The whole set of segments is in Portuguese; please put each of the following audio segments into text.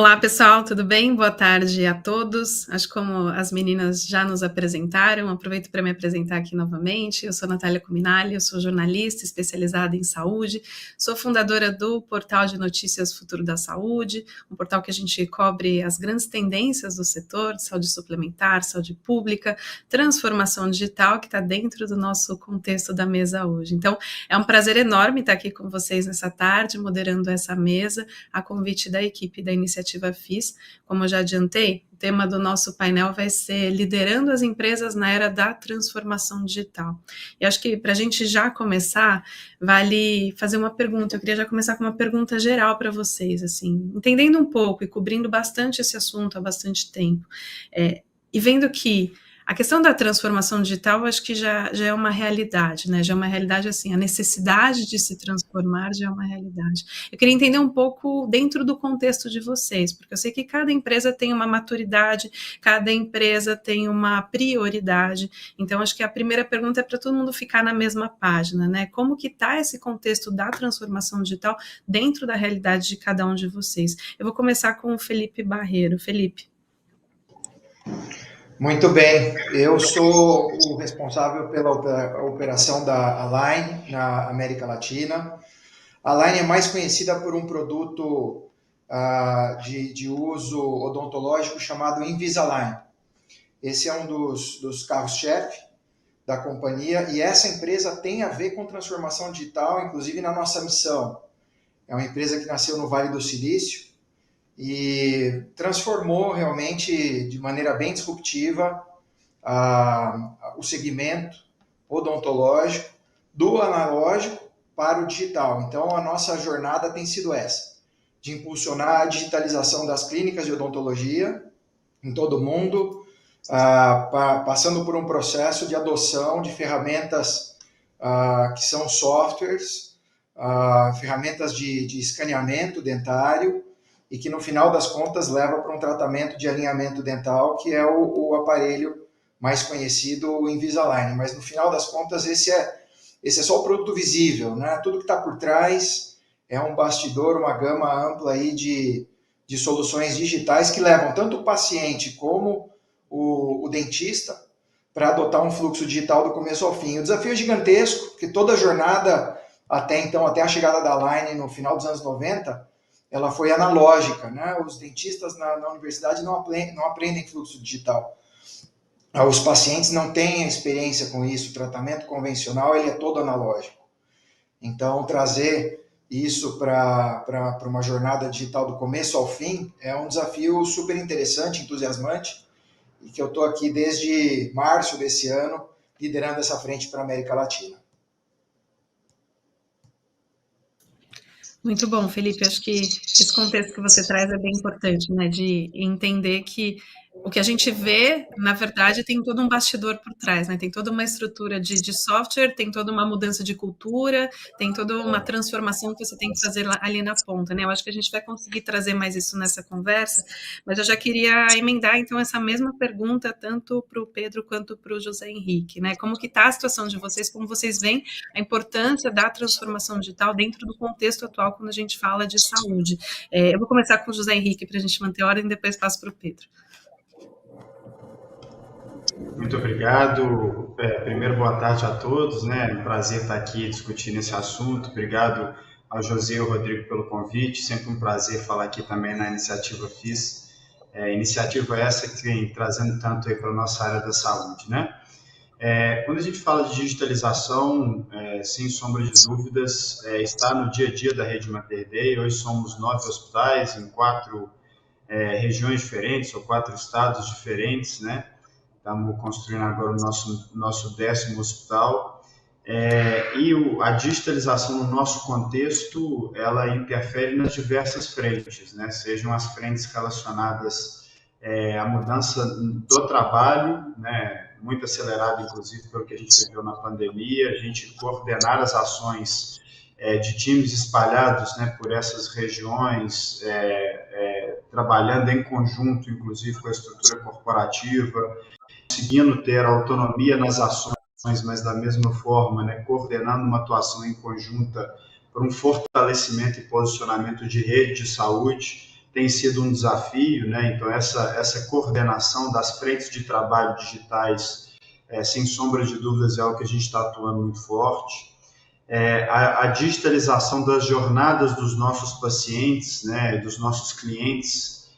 Olá, pessoal, tudo bem? Boa tarde a todos. Acho que como as meninas já nos apresentaram, aproveito para me apresentar aqui novamente. Eu sou Natália Cuminali, eu sou jornalista especializada em saúde, sou fundadora do portal de notícias Futuro da Saúde, um portal que a gente cobre as grandes tendências do setor de saúde suplementar, saúde pública, transformação digital, que está dentro do nosso contexto da mesa hoje. Então, é um prazer enorme estar aqui com vocês nessa tarde, moderando essa mesa, a convite da equipe da Iniciativa FIS. Como eu já adiantei, o tema do nosso painel vai ser liderando as empresas na era da transformação digital. E acho que para a gente já começar, vale fazer uma pergunta. Eu queria já começar com uma pergunta geral para vocês, assim, entendendo um pouco e cobrindo bastante esse assunto há bastante tempo, e vendo que a questão da transformação digital, eu acho que já é uma realidade, né? Já é uma realidade assim, a necessidade de se transformar já é uma realidade. Eu queria entender um pouco dentro do contexto de vocês, porque eu sei que cada empresa tem uma maturidade, cada empresa tem uma prioridade. Então, acho que a primeira pergunta é para todo mundo ficar na mesma página, né? Como que está esse contexto da transformação digital dentro da realidade de cada um de vocês? Eu vou começar com o Felipe Barreiro. Felipe. Muito bem, eu sou o responsável pela operação da Align na América Latina. A Align é mais conhecida por um produto de uso odontológico chamado Invisalign. Esse é um dos carros-chefe da companhia e essa empresa tem a ver com transformação digital, inclusive na nossa missão. É uma empresa que nasceu no Vale do Silício e transformou realmente de maneira bem disruptiva o segmento odontológico do analógico para o digital. Então, a nossa jornada tem sido essa, de impulsionar a digitalização das clínicas de odontologia em todo o mundo, passando por um processo de adoção de ferramentas que são softwares, ferramentas de escaneamento dentário, e que no final das contas leva para um tratamento de alinhamento dental, que é o aparelho mais conhecido, o Invisalign. Mas no final das contas esse é só o produto visível, né? Tudo que está por trás é um bastidor, uma gama ampla aí de soluções digitais que levam tanto o paciente como o dentista para adotar um fluxo digital do começo ao fim. O desafio é gigantesco, porque toda a jornada até então, até a chegada da Align no final dos anos 90, ela foi analógica, né? Os dentistas na universidade não aprendem fluxo digital. Os pacientes não têm experiência com isso, o tratamento convencional ele é todo analógico. Então, trazer isso para uma jornada digital do começo ao fim é um desafio super interessante, entusiasmante, e que eu estou aqui desde março desse ano, liderando essa frente para a América Latina. Muito bom, Felipe. Acho que esse contexto que você traz é bem importante, né? De entender que o que a gente vê, na verdade, tem todo um bastidor por trás, né? Tem toda uma estrutura de software, tem toda uma mudança de cultura, tem toda uma transformação que você tem que fazer ali na ponta, né? Eu acho que a gente vai conseguir trazer mais isso nessa conversa, mas eu já queria emendar, então, essa mesma pergunta tanto para o Pedro quanto para o José Henrique, né? Como que está a situação de vocês, como vocês veem a importância da transformação digital dentro do contexto atual quando a gente fala de saúde. Eu vou começar com o José Henrique para a gente manter a ordem e depois passo para o Pedro. Muito obrigado. Primeiro, boa tarde a todos, né? É um prazer estar aqui discutindo esse assunto. Obrigado ao José e ao Rodrigo pelo convite. Sempre um prazer falar aqui também na Iniciativa FIS. Iniciativa essa que vem trazendo tanto aí para a nossa área da saúde, né? Quando a gente fala de digitalização, sem sombra de dúvidas, está no dia a dia da Rede Mater Dei. Hoje somos 9 hospitais em 4 regiões diferentes ou 4 estados diferentes, né? Estamos construindo agora o nosso 10º hospital. A digitalização no nosso contexto, ela interfere nas diversas frentes, né? Sejam as frentes relacionadas à mudança do trabalho, né? Muito acelerado, inclusive, pelo que a gente viveu na pandemia, a gente coordenar as ações de times espalhados, né, por essas regiões, trabalhando em conjunto, inclusive, com a estrutura corporativa, conseguindo ter autonomia nas ações, mas da mesma forma, né, coordenando uma atuação em conjunta para um fortalecimento e posicionamento de rede de saúde. tem sido um desafio, né? Então, essa coordenação das frentes de trabalho digitais, sem sombra de dúvidas, é algo que a gente está atuando muito forte. A digitalização das jornadas dos nossos pacientes, né, dos nossos clientes,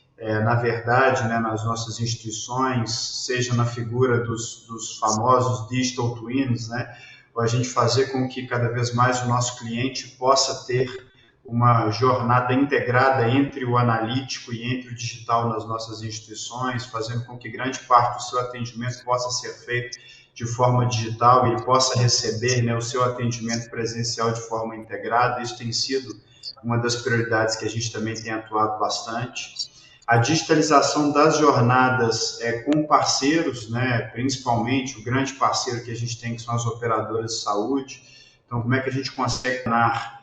na verdade, né, nas nossas instituições, seja na figura dos famosos digital twins, né, ou a gente fazer com que cada vez mais o nosso cliente possa ter uma jornada integrada entre o analítico e entre o digital nas nossas instituições, fazendo com que grande parte do seu atendimento possa ser feito de forma digital, ele possa receber, né, o seu atendimento presencial de forma integrada. Isso tem sido uma das prioridades que a gente também tem atuado bastante. A digitalização das jornadas com parceiros, né, principalmente o grande parceiro que a gente tem, que são as operadoras de saúde. Então, como é que a gente consegue tornar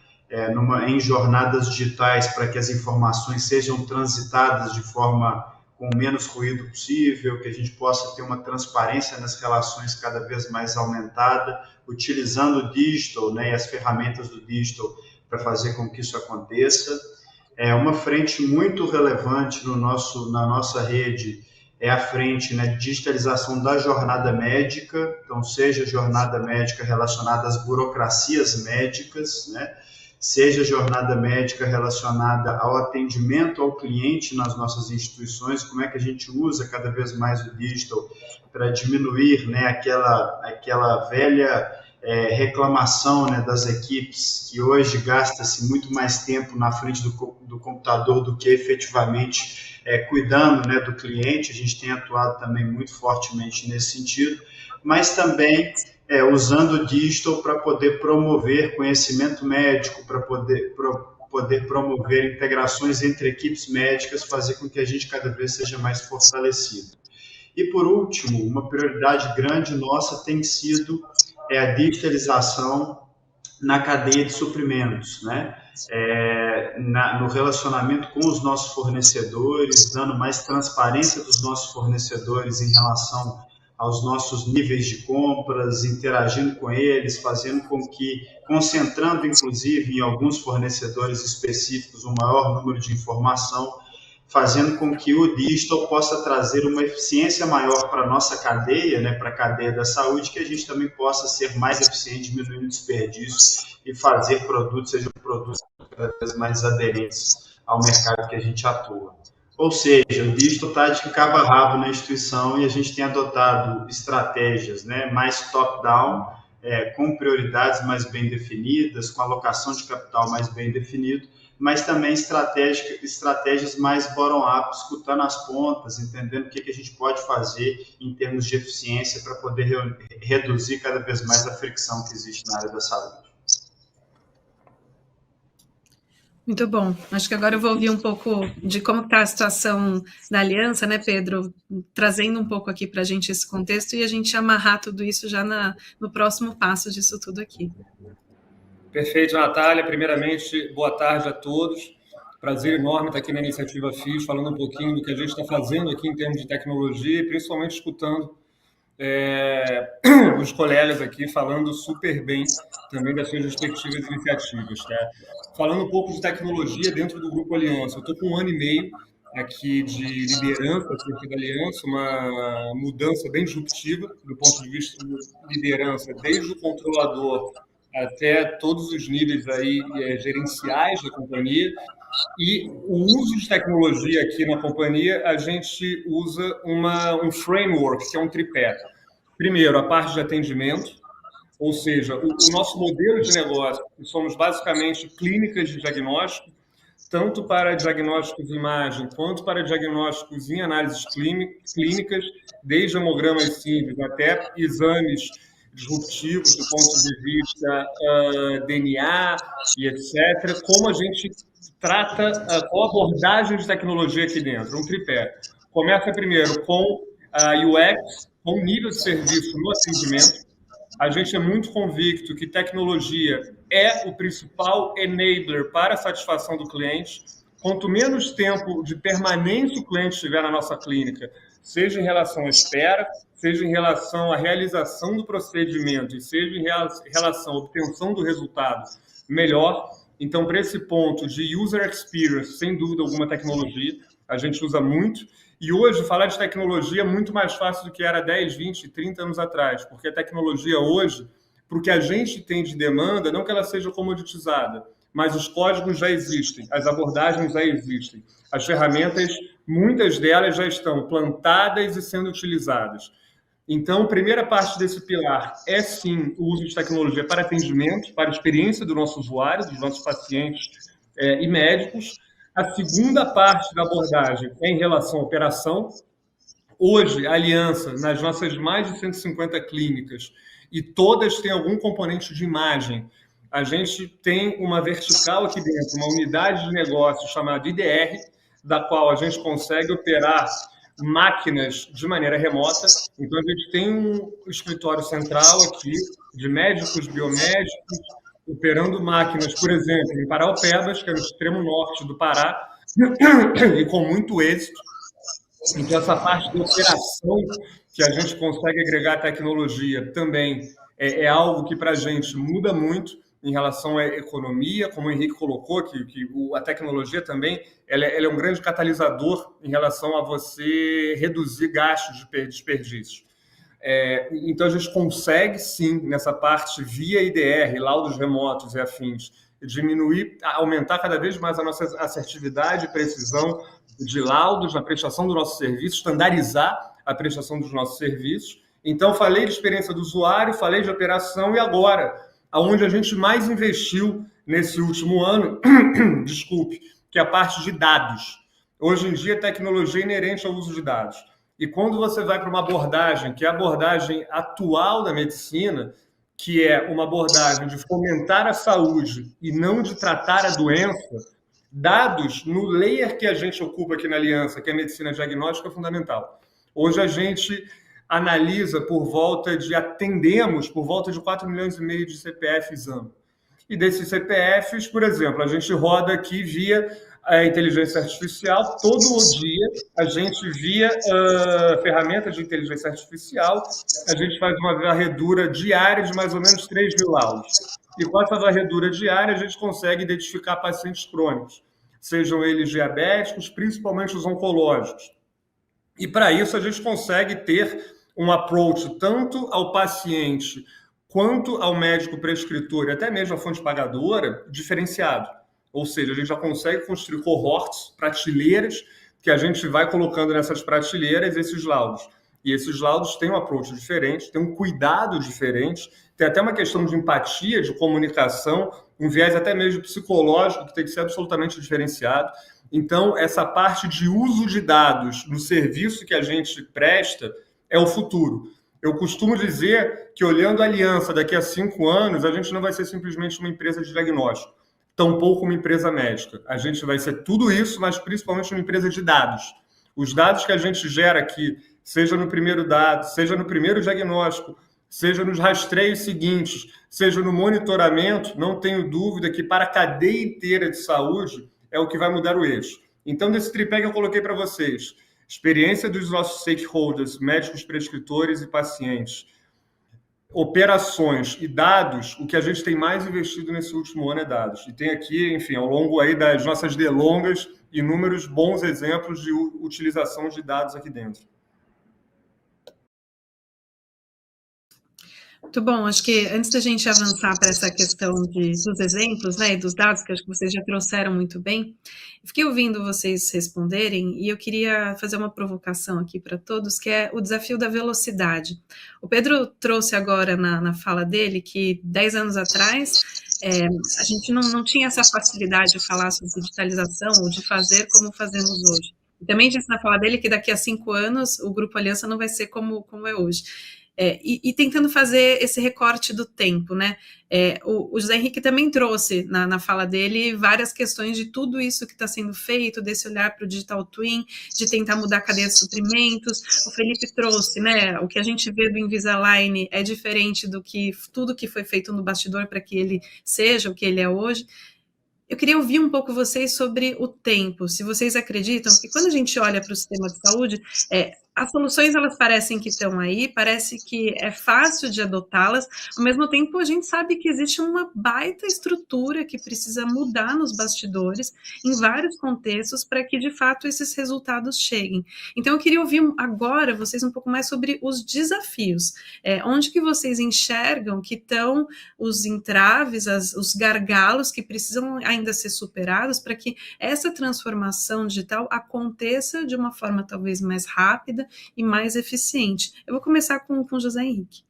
em jornadas digitais para que as informações sejam transitadas de forma com o menos ruído possível, que a gente possa ter uma transparência nas relações cada vez mais aumentada, utilizando o digital, né, e as ferramentas do digital para fazer com que isso aconteça. Uma frente muito relevante na nossa rede é a frente, né, de digitalização da jornada médica, então seja jornada médica relacionada às burocracias médicas, né, seja jornada médica relacionada ao atendimento ao cliente nas nossas instituições, como é que a gente usa cada vez mais o digital para diminuir, né, aquela velha reclamação, né, das equipes, que hoje gasta-se muito mais tempo na frente do computador do que efetivamente cuidando, né, do cliente. A gente tem atuado também muito fortemente nesse sentido, mas também usando o digital para poder promover conhecimento médico, para poder promover integrações entre equipes médicas, fazer com que a gente cada vez seja mais fortalecido. E, por último, uma prioridade grande nossa tem sido a digitalização na cadeia de suprimentos, né? No relacionamento com os nossos fornecedores, dando mais transparência dos nossos fornecedores em relação aos nossos níveis de compras, interagindo com eles, fazendo com que, concentrando inclusive em alguns fornecedores específicos um maior número de informação, fazendo com que o digital possa trazer uma eficiência maior para a nossa cadeia, né, para a cadeia da saúde, que a gente também possa ser mais eficiente, diminuindo o desperdício e fazer produtos, sejam produtos cada vez mais aderentes ao mercado que a gente atua. Ou seja, o digital está de cabo a rabo na instituição e a gente tem adotado estratégias, né, mais top-down, com prioridades mais bem definidas, com alocação de capital mais bem definido, mas também estratégias mais bottom-up, escutando as pontas, entendendo o que a gente pode fazer em termos de eficiência para poder reduzir cada vez mais a fricção que existe na área da saúde. Muito bom. Acho que agora eu vou ouvir um pouco de como está a situação da aliança, né, Pedro? Trazendo um pouco aqui para a gente esse contexto e a gente amarrar tudo isso já no próximo passo disso tudo aqui. Perfeito, Natália. Primeiramente, boa tarde a todos. Prazer enorme estar aqui na Iniciativa FIS, falando um pouquinho do que a gente está fazendo aqui em termos de tecnologia e principalmente escutando os colegas aqui falando super bem também das suas respectivas iniciativas. Tá? Falando um pouco de tecnologia dentro do Grupo Aliança, eu estou com 1 ano e meio aqui de liderança dentro da Aliança, uma mudança bem disruptiva do ponto de vista de liderança, desde o controlador até todos os níveis aí, gerenciais da companhia. E o uso de tecnologia aqui na companhia, a gente usa um framework, que é um tripé. Primeiro, a parte de atendimento, ou seja, o nosso modelo de negócio, somos basicamente clínicas de diagnóstico, tanto para diagnósticos de imagem, quanto para diagnósticos em análises clínicas, desde hemogramas simples até exames disruptivos do ponto de vista DNA e etc. Como a gente trata qual abordagem de tecnologia aqui dentro, um tripé. Começa primeiro com a UX, com o nível de serviço no atendimento. A gente é muito convicto que tecnologia é o principal enabler para a satisfação do cliente. Quanto menos tempo de permanência o cliente tiver na nossa clínica, seja em relação à espera, seja em relação à realização do procedimento e seja em relação à obtenção do resultado, melhor. Então, para esse ponto de user experience, sem dúvida alguma, tecnologia, a gente usa muito. E hoje, falar de tecnologia é muito mais fácil do que era 10, 20, 30 anos atrás, porque a tecnologia hoje, para o que a gente tem de demanda, não que ela seja comoditizada, mas os códigos já existem, as abordagens já existem, as ferramentas, muitas delas já estão plantadas e sendo utilizadas. Então, a primeira parte desse pilar é, sim, o uso de tecnologia para atendimento, para a experiência do nosso usuário, dos nossos pacientes e médicos. A segunda parte da abordagem é em relação à operação. Hoje, a Aliança, nas nossas mais de 150 clínicas, e todas têm algum componente de imagem, a gente tem uma vertical aqui dentro, uma unidade de negócio chamada IDR, da qual a gente consegue operar máquinas de maneira remota. Então, a gente tem um escritório central aqui de médicos, biomédicos, operando máquinas, por exemplo, em Paraupebas, que é no extremo norte do Pará, e com muito êxito. Então, essa parte de operação que a gente consegue agregar tecnologia também é algo que, para a gente, muda muito em relação à economia, como o Henrique colocou, que a tecnologia também ela é um grande catalisador em relação a você reduzir gastos de desperdício. Então, a gente consegue, sim, nessa parte, via IDR, laudos remotos e afins, diminuir, aumentar cada vez mais a nossa assertividade e precisão de laudos na prestação do nosso serviço, estandarizar a prestação dos nossos serviços. Então, falei de experiência do usuário, falei de operação, e agora, aonde a gente mais investiu nesse último ano, desculpe, que é a parte de dados. Hoje em dia, a tecnologia é inerente ao uso de dados. E quando você vai para uma abordagem, que é a abordagem atual da medicina, que é uma abordagem de fomentar a saúde e não de tratar a doença, dados no layer que a gente ocupa aqui na Aliança, que é a medicina diagnóstica, é fundamental. Hoje a gente analisa atendemos por volta de 4,5 milhões de CPFs ano. E desses CPFs, por exemplo, a gente roda aqui via a inteligência artificial, todo o dia a gente via ferramentas de inteligência artificial, a gente faz uma varredura diária de mais ou menos 3 mil laudos. E com essa varredura diária a gente consegue identificar pacientes crônicos, sejam eles diabéticos, principalmente os oncológicos. E para isso a gente consegue ter um approach tanto ao paciente quanto ao médico prescritor, e até mesmo a fonte pagadora, diferenciado. Ou seja, a gente já consegue construir cohorts, prateleiras, que a gente vai colocando nessas prateleiras esses laudos. E esses laudos têm um approach diferente, têm um cuidado diferente, tem até uma questão de empatia, de comunicação, um viés até mesmo psicológico que tem que ser absolutamente diferenciado. Então, essa parte de uso de dados no serviço que a gente presta é o futuro. Eu costumo dizer que, olhando a Aliança daqui a 5 anos, a gente não vai ser simplesmente uma empresa de diagnóstico, tampouco uma empresa médica. A gente vai ser tudo isso, mas principalmente uma empresa de dados. Os dados que a gente gera aqui, seja no primeiro dado, seja no primeiro diagnóstico, seja nos rastreios seguintes, seja no monitoramento, não tenho dúvida que para a cadeia inteira de saúde é o que vai mudar o eixo. Então, desse tripé que eu coloquei para vocês, experiência dos nossos stakeholders, médicos, prescritores e pacientes, operações e dados, o que a gente tem mais investido nesse último ano é dados. E tem aqui, enfim, ao longo aí das nossas delongas, inúmeros bons exemplos de utilização de dados aqui dentro. Muito bom, acho que antes da gente avançar para essa questão dos exemplos, né, e dos dados, que acho que vocês já trouxeram muito bem, fiquei ouvindo vocês responderem e eu queria fazer uma provocação aqui para todos, que é o desafio da velocidade. O Pedro trouxe agora na fala dele que 10 anos atrás a gente não tinha essa facilidade de falar sobre digitalização ou de fazer como fazemos hoje. E também disse na fala dele que daqui a 5 anos o Grupo Aliança não vai ser como é hoje. E tentando fazer esse recorte do tempo, né? O José Henrique também trouxe na fala dele várias questões de tudo isso que está sendo feito, desse olhar para o Digital Twin, de tentar mudar a cadeia de suprimentos. O Felipe trouxe, né? O que a gente vê do Invisalign é diferente do que tudo que foi feito no bastidor para que ele seja o que ele é hoje. Eu queria ouvir um pouco vocês sobre o tempo, se vocês acreditam que quando a gente olha para o sistema de saúde, as soluções, elas parecem que estão aí, parece que é fácil de adotá-las, ao mesmo tempo a gente sabe que existe uma baita estrutura que precisa mudar nos bastidores, em vários contextos, para que de fato esses resultados cheguem. Então eu queria ouvir agora vocês um pouco mais sobre os desafios, onde que vocês enxergam que estão os entraves, os gargalos que precisam ainda ser superados para que essa transformação digital aconteça de uma forma talvez mais rápida e mais eficiente. Eu vou começar com o José Henrique.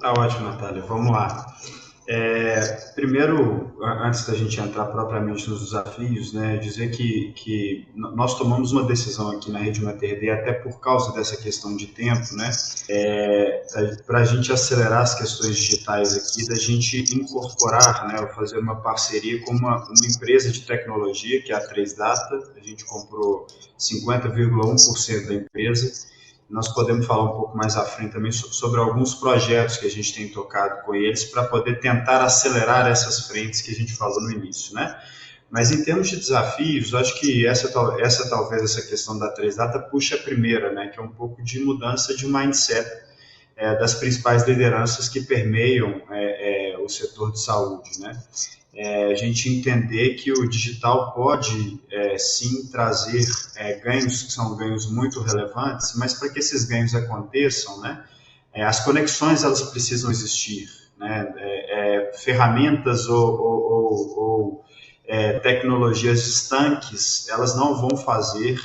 Tá ótimo, Natália. Vamos lá. Primeiro, antes da gente entrar propriamente nos desafios, né, dizer que nós tomamos uma decisão aqui na Rede Mater Dei, até por causa dessa questão de tempo, né, para a gente acelerar as questões digitais aqui, da gente incorporar, né, fazer uma parceria com uma empresa de tecnologia, que é a 3Data. A gente comprou 50,1% da empresa. Nós podemos falar um pouco mais à frente também sobre alguns projetos que a gente tem tocado com eles para poder tentar acelerar essas frentes que a gente falou no início, né? Mas em termos de desafios, acho que talvez essa questão da 3Data puxa a primeira, né? Que é um pouco de mudança de mindset das principais lideranças que permeiam o setor de saúde, né? A gente entender que o digital pode, sim, trazer ganhos que são ganhos muito relevantes, mas para que esses ganhos aconteçam, né, as conexões elas precisam existir, né, ferramentas ou tecnologias estanques, elas não vão fazer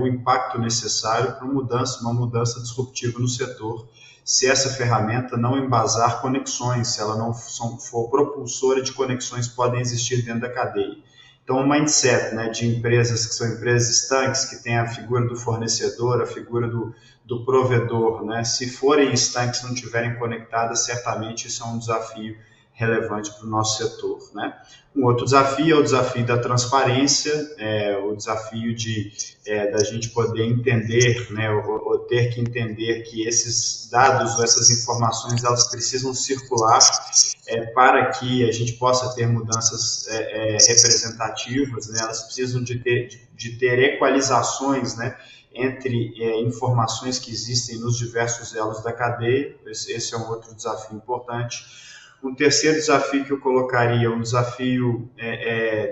o impacto necessário para uma mudança disruptiva no setor, se essa ferramenta não embasar conexões, se ela não for propulsora de conexões que podem existir dentro da cadeia. Então, o mindset, né, de empresas que são empresas estanques, que tem a figura do fornecedor, a figura do provedor, né, se forem estanques, não estiverem conectadas, certamente isso é um desafio relevante para o nosso setor, né? Um outro desafio é o desafio da transparência, o desafio da gente poder entender, né, ou ter que entender que esses dados ou essas informações elas precisam circular para que a gente possa ter mudanças representativas, né? Elas precisam de ter equalizações, né, entre informações que existem nos diversos elos da cadeia. Esse é um outro desafio importante. Um terceiro desafio que eu colocaria, um desafio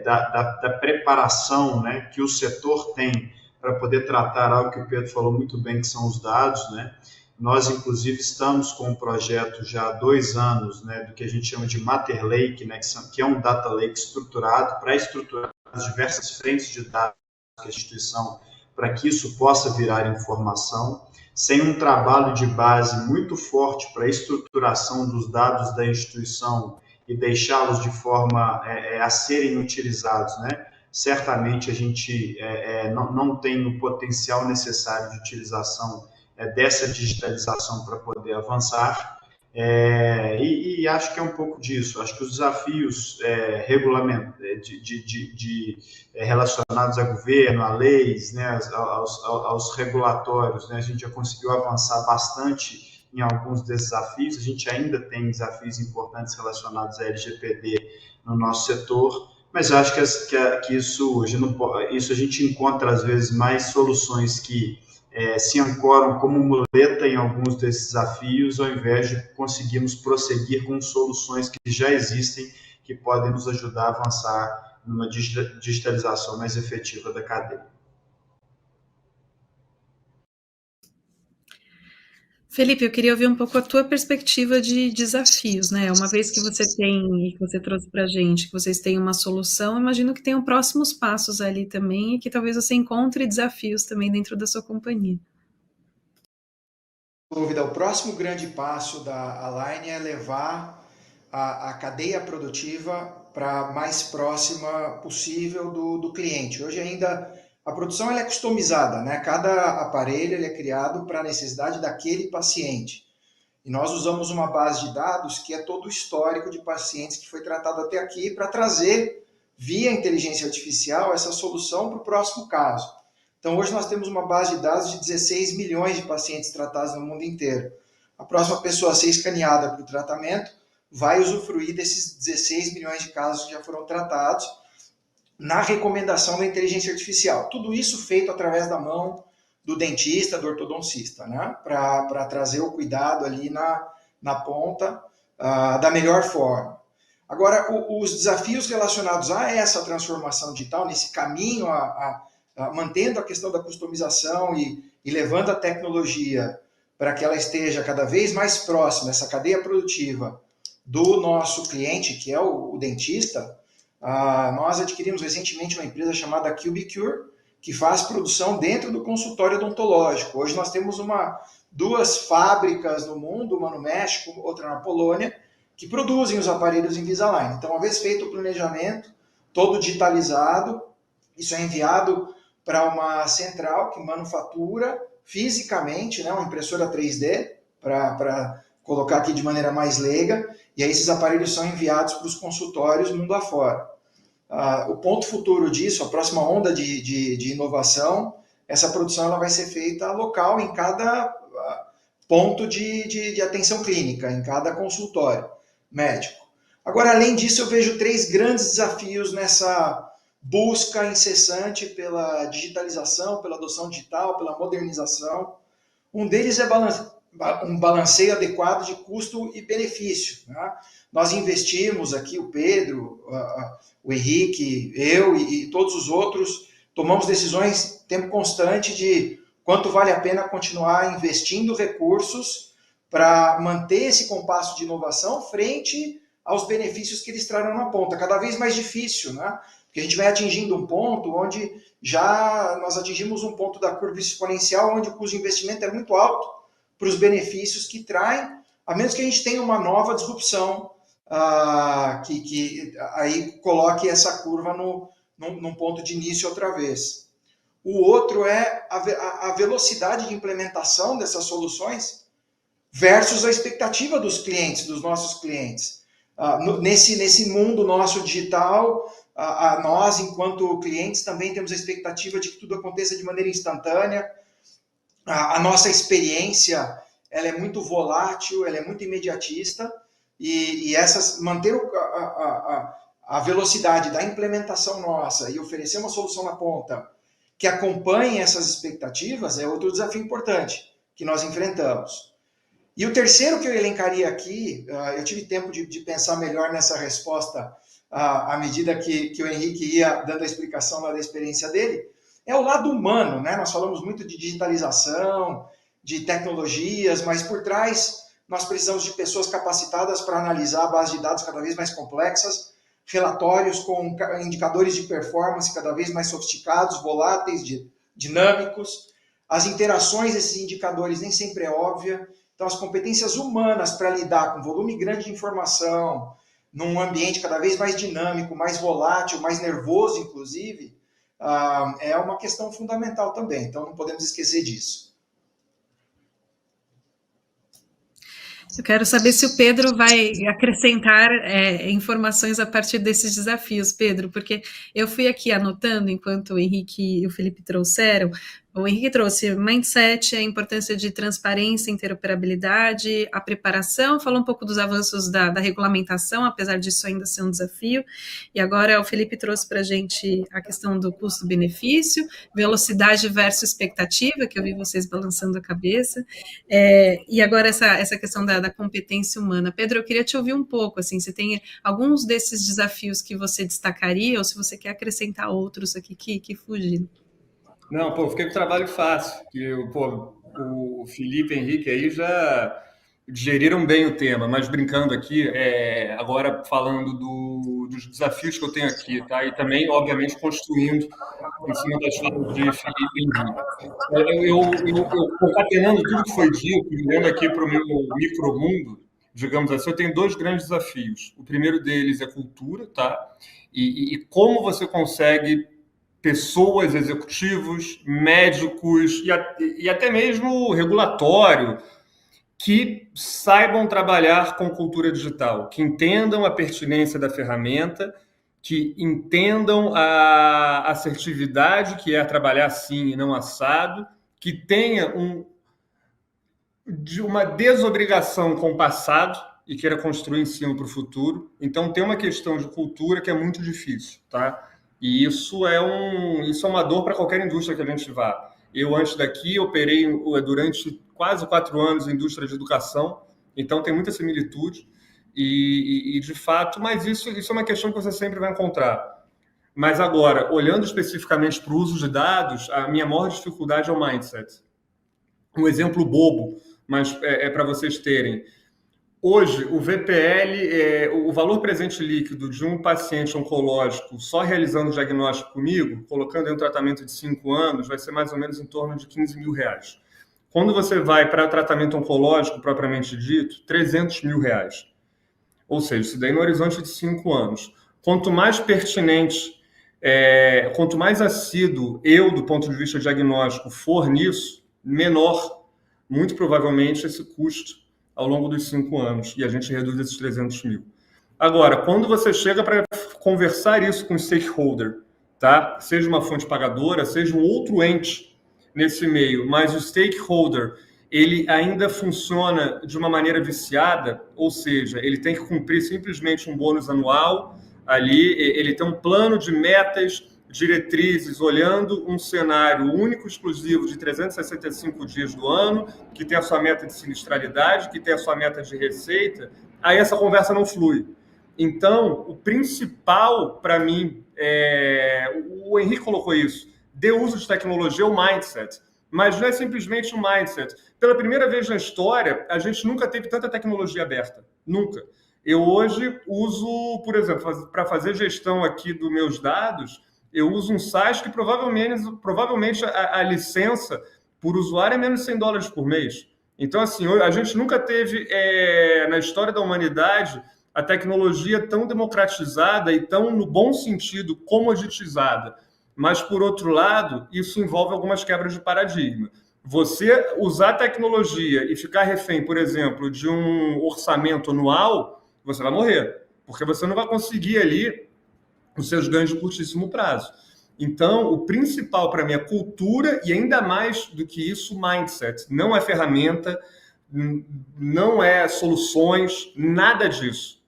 da preparação, né, que o setor tem para poder tratar algo que o Pedro falou muito bem, que são os dados, né? Nós, inclusive, estamos com um projeto já há 2 anos, né, do que a gente chama de Mater Lake, né, que é um data lake estruturado para estruturar as diversas frentes de dados da instituição, para que isso possa virar informação. Sem um trabalho de base muito forte para a estruturação dos dados da instituição e deixá-los de forma a serem utilizados, né? Certamente a gente não tem o potencial necessário de utilização dessa digitalização para poder avançar. E acho que é um pouco disso. Acho que os desafios relacionados a governo, a leis, né, aos regulatórios, né, a gente já conseguiu avançar bastante em alguns desses desafios. A gente ainda tem desafios importantes relacionados à LGPD no nosso setor, mas eu acho que isso a gente encontra, às vezes, mais soluções que se ancoram como muleta em alguns desses desafios, ao invés de conseguirmos prosseguir com soluções que já existem, que podem nos ajudar a avançar numa digitalização mais efetiva da cadeia. Felipe, eu queria ouvir um pouco a tua perspectiva de desafios, né? Uma vez que você tem, e que você trouxe para a gente, que vocês têm uma solução, imagino que tenham próximos passos ali também, e que talvez você encontre desafios também dentro da sua companhia. Sem dúvida, o próximo grande passo da Align é levar a cadeia produtiva para mais próxima possível do cliente. Hoje ainda a produção ela é customizada, né? Cada aparelho ele é criado para a necessidade daquele paciente. E nós usamos uma base de dados que é todo o histórico de pacientes que foi tratado até aqui para trazer, via inteligência artificial, essa solução para o próximo caso. Então, hoje nós temos uma base de dados de 16 milhões de pacientes tratados no mundo inteiro. A próxima pessoa a ser escaneada para o tratamento vai usufruir desses 16 milhões de casos que já foram tratados na recomendação da inteligência artificial. Tudo isso feito através da mão do dentista, do ortodoncista, né? Para trazer o cuidado ali na ponta da melhor forma. Agora, os desafios relacionados a essa transformação digital, nesse caminho, mantendo a questão da customização e levando a tecnologia para que ela esteja cada vez mais próxima, essa cadeia produtiva do nosso cliente, que é o dentista, nós adquirimos recentemente uma empresa chamada Cubicure, que faz produção dentro do consultório odontológico. Hoje nós temos duas fábricas no mundo, uma no México, outra na Polônia, que produzem os aparelhos Invisalign. Então, uma vez feito o planejamento, todo digitalizado, isso é enviado para uma central que manufatura fisicamente, né, uma impressora 3D, para colocar aqui de maneira mais leiga, e aí esses aparelhos são enviados para os consultórios mundo afora. O ponto futuro disso, a próxima onda de inovação, essa produção ela vai ser feita local em cada ponto de atenção clínica, em cada consultório médico. Agora, além disso, eu vejo 3 grandes desafios nessa busca incessante pela digitalização, pela adoção digital, pela modernização. Um deles é um balanceio adequado de custo e benefício, né? Nós investimos aqui, o Pedro, o Henrique, eu e todos os outros, tomamos decisões tempo constante de quanto vale a pena continuar investindo recursos para manter esse compasso de inovação frente aos benefícios que eles trarão na ponta. Cada vez mais difícil, né? Porque a gente vai atingindo um ponto onde já nós atingimos um ponto da curva exponencial onde o custo de investimento é muito alto para os benefícios que traem, a menos que a gente tenha uma nova disrupção que aí coloque essa curva num ponto de início outra vez. O outro é a velocidade de implementação dessas soluções versus a expectativa dos clientes, dos nossos clientes. Nesse mundo nosso digital, nós, enquanto clientes, também temos a expectativa de que tudo aconteça de maneira instantânea. A nossa experiência ela é muito volátil, ela é muito imediatista, e manter a velocidade da implementação nossa e oferecer uma solução na ponta que acompanhe essas expectativas é outro desafio importante que nós enfrentamos. E o terceiro que eu elencaria aqui, eu tive tempo de pensar melhor nessa resposta à medida que o Henrique ia dando a explicação lá da experiência dele, é o lado humano, né? Nós falamos muito de digitalização, de tecnologias, mas por trás nós precisamos de pessoas capacitadas para analisar bases de dados cada vez mais complexas, relatórios com indicadores de performance cada vez mais sofisticados, voláteis, dinâmicos. As interações desses indicadores nem sempre é óbvia. Então, as competências humanas para lidar com volume grande de informação, num ambiente cada vez mais dinâmico, mais volátil, mais nervoso, inclusive, é uma questão fundamental também. Então, não podemos esquecer disso. Eu quero saber se o Pedro vai acrescentar informações a partir desses desafios, Pedro, porque eu fui aqui anotando enquanto o Henrique e o Felipe trouxeram. O Henrique trouxe mindset, a importância de transparência, interoperabilidade, a preparação, falou um pouco dos avanços da regulamentação, apesar disso ainda ser um desafio, e agora o Felipe trouxe para a gente a questão do custo-benefício, velocidade versus expectativa, que eu vi vocês balançando a cabeça, e agora essa questão da competência humana. Pedro, eu queria te ouvir um pouco, assim, se tem alguns desses desafios que você destacaria, ou se você quer acrescentar outros aqui que fugiram. Não, fiquei com trabalho fácil, que o Felipe e o Henrique aí já digeriram bem o tema, mas brincando aqui, agora falando dos desafios que eu tenho aqui, tá? E também, obviamente, construindo em cima das falas de Felipe e Henrique. Eu concatenando tudo que foi dito, olhando aqui para o meu micromundo, digamos assim, eu tenho 2 grandes desafios. O primeiro deles é cultura, tá? E como você consegue pessoas, executivos, médicos e até mesmo regulatório que saibam trabalhar com cultura digital, que entendam a pertinência da ferramenta, que entendam a assertividade, que é trabalhar assim e não assado, que tenha uma desobrigação com o passado e queira construir em cima para o futuro. Então, tem uma questão de cultura que é muito difícil, tá? E isso é uma dor para qualquer indústria que a gente vá. Eu, antes daqui, operei durante quase 4 anos em indústria de educação, então tem muita similitude. E de fato, mas isso é uma questão que você sempre vai encontrar. Mas agora, olhando especificamente para o uso de dados, a minha maior dificuldade é o mindset. Um exemplo bobo, mas é para vocês terem. Hoje, o VPL, o valor presente líquido de um paciente oncológico só realizando o diagnóstico comigo, colocando em um tratamento de 5 anos, vai ser mais ou menos em torno de R$15 mil. Quando você vai para tratamento oncológico, propriamente dito, R$300 mil. Ou seja, isso daí no horizonte de 5 anos. Quanto mais pertinente, quanto mais assíduo eu, do ponto de vista diagnóstico, for nisso, menor, muito provavelmente, esse custo ao longo dos 5 anos. E a gente reduz esses 300 mil. Agora, quando você chega para conversar isso com o stakeholder, tá? Seja uma fonte pagadora, seja um outro ente nesse meio, mas o stakeholder ele ainda funciona de uma maneira viciada, ou seja, ele tem que cumprir simplesmente um bônus anual ali, ele tem um plano de metas, diretrizes, olhando um cenário único, exclusivo de 365 dias do ano, que tem a sua meta de sinistralidade, que tem a sua meta de receita, aí essa conversa não flui. Então, o principal para mim, o Henrique colocou isso, de uso de tecnologia é o mindset. Mas não é simplesmente um mindset. Pela primeira vez na história, a gente nunca teve tanta tecnologia aberta. Nunca. Eu hoje uso, por exemplo, para fazer gestão aqui dos meus dados, eu uso um site que provavelmente a licença por usuário é menos de $100 por mês. Então, assim, a gente nunca teve, na história da humanidade, a tecnologia tão democratizada e tão, no bom sentido, comoditizada. Mas, por outro lado, isso envolve algumas quebras de paradigma. Você usar tecnologia e ficar refém, por exemplo, de um orçamento anual, você vai morrer, porque você não vai conseguir ali os seus ganhos de curtíssimo prazo. Então, o principal para mim é cultura e, ainda mais do que isso, mindset. Não é ferramenta, não é soluções, nada disso.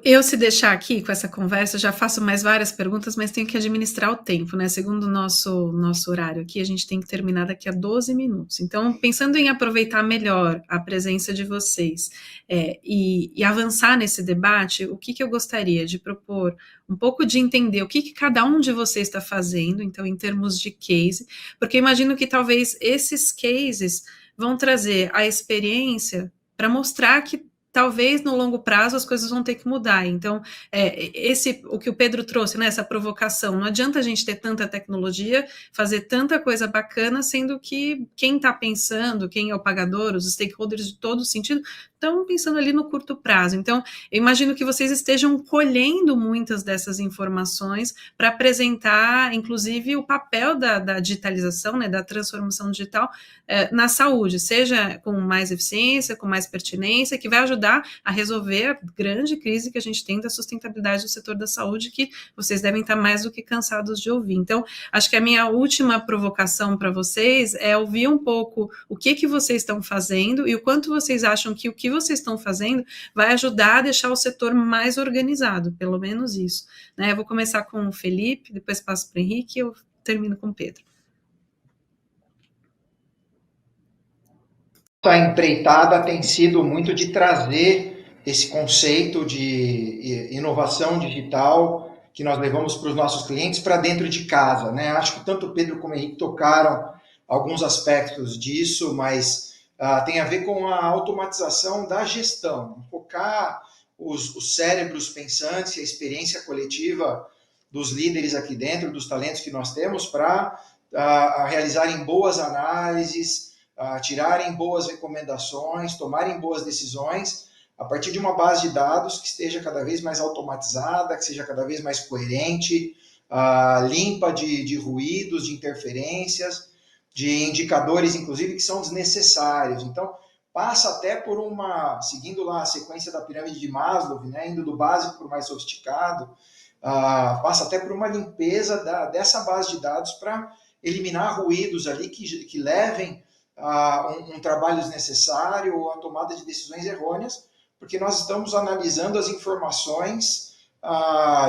Eu se deixar aqui com essa conversa, já faço mais várias perguntas, mas tenho que administrar o tempo, né? Segundo o nosso horário aqui, a gente tem que terminar daqui a 12 minutos. Então, pensando em aproveitar melhor a presença de vocês e avançar nesse debate, o que eu gostaria de propor? Um pouco de entender o que cada um de vocês está fazendo, então, em termos de case, porque eu imagino que talvez esses cases vão trazer a experiência para mostrar que talvez no longo prazo as coisas vão ter que mudar. Então, o que o Pedro trouxe, né, essa provocação, não adianta a gente ter tanta tecnologia, fazer tanta coisa bacana, sendo que quem está pensando, quem é o pagador, os stakeholders de todo sentido, estão pensando ali no curto prazo. Então, eu imagino que vocês estejam colhendo muitas dessas informações para apresentar, inclusive, o papel da digitalização, né, da transformação digital na saúde, seja com mais eficiência, com mais pertinência, que vai ajudar a resolver a grande crise que a gente tem da sustentabilidade do setor da saúde, que vocês devem estar mais do que cansados de ouvir. Então, acho que a minha última provocação para vocês é ouvir um pouco o que vocês estão fazendo e o quanto vocês acham que o que vocês estão fazendo vai ajudar a deixar o setor mais organizado, pelo menos isso, né? Eu vou começar com o Felipe, depois passo para o Henrique e eu termino com o Pedro. A empreitada tem sido muito de trazer esse conceito de inovação digital que nós levamos para os nossos clientes para dentro de casa, né? Acho que tanto o Pedro como o Henrique tocaram alguns aspectos disso, mas tem a ver com a automatização da gestão, focar os cérebros pensantes, a experiência coletiva dos líderes aqui dentro, dos talentos que nós temos, para realizarem boas análises, tirarem boas recomendações, tomarem boas decisões a partir de uma base de dados que esteja cada vez mais automatizada, que seja cada vez mais coerente, limpa de ruídos, de interferências, de indicadores, inclusive, que são desnecessários. Então, passa até por seguindo lá a sequência da pirâmide de Maslow, né, indo do básico para o mais sofisticado, passa até por uma limpeza dessa base de dados para eliminar ruídos ali que levem um trabalho desnecessário ou a tomada de decisões errôneas, porque nós estamos analisando as informações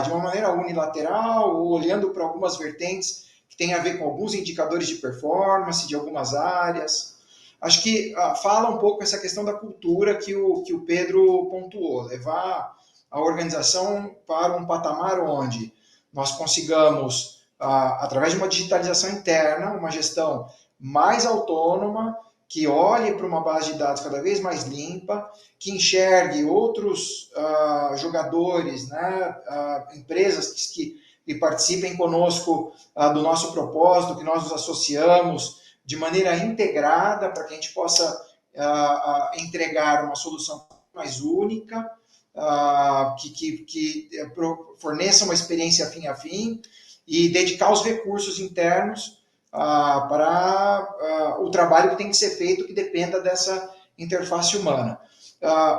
de uma maneira unilateral, ou olhando para algumas vertentes que têm a ver com alguns indicadores de performance de algumas áreas. Acho que fala um pouco essa questão da cultura que o Pedro pontuou, levar a organização para um patamar onde nós consigamos, através de uma digitalização interna, uma gestão mais autônoma, que olhe para uma base de dados cada vez mais limpa, que enxergue outros jogadores, né, empresas que participem conosco do nosso propósito, que nós nos associamos de maneira integrada para que a gente possa entregar uma solução mais única, que forneça uma experiência fim a fim e dedicar os recursos internos para o trabalho que tem que ser feito, que dependa dessa interface humana.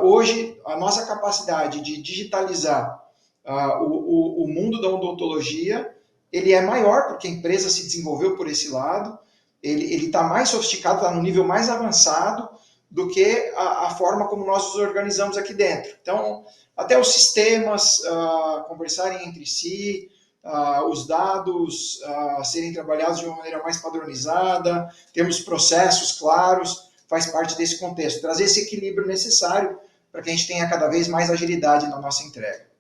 Hoje, a nossa capacidade de digitalizar o mundo da odontologia, ele é maior, porque a empresa se desenvolveu por esse lado, ele está mais sofisticado, está no nível mais avançado do que a forma como nós nos organizamos aqui dentro. Então, até os sistemas conversarem entre si, os dados serem trabalhados de uma maneira mais padronizada, temos processos claros, faz parte desse contexto. Trazer esse equilíbrio necessário para que a gente tenha cada vez mais agilidade na nossa entrega.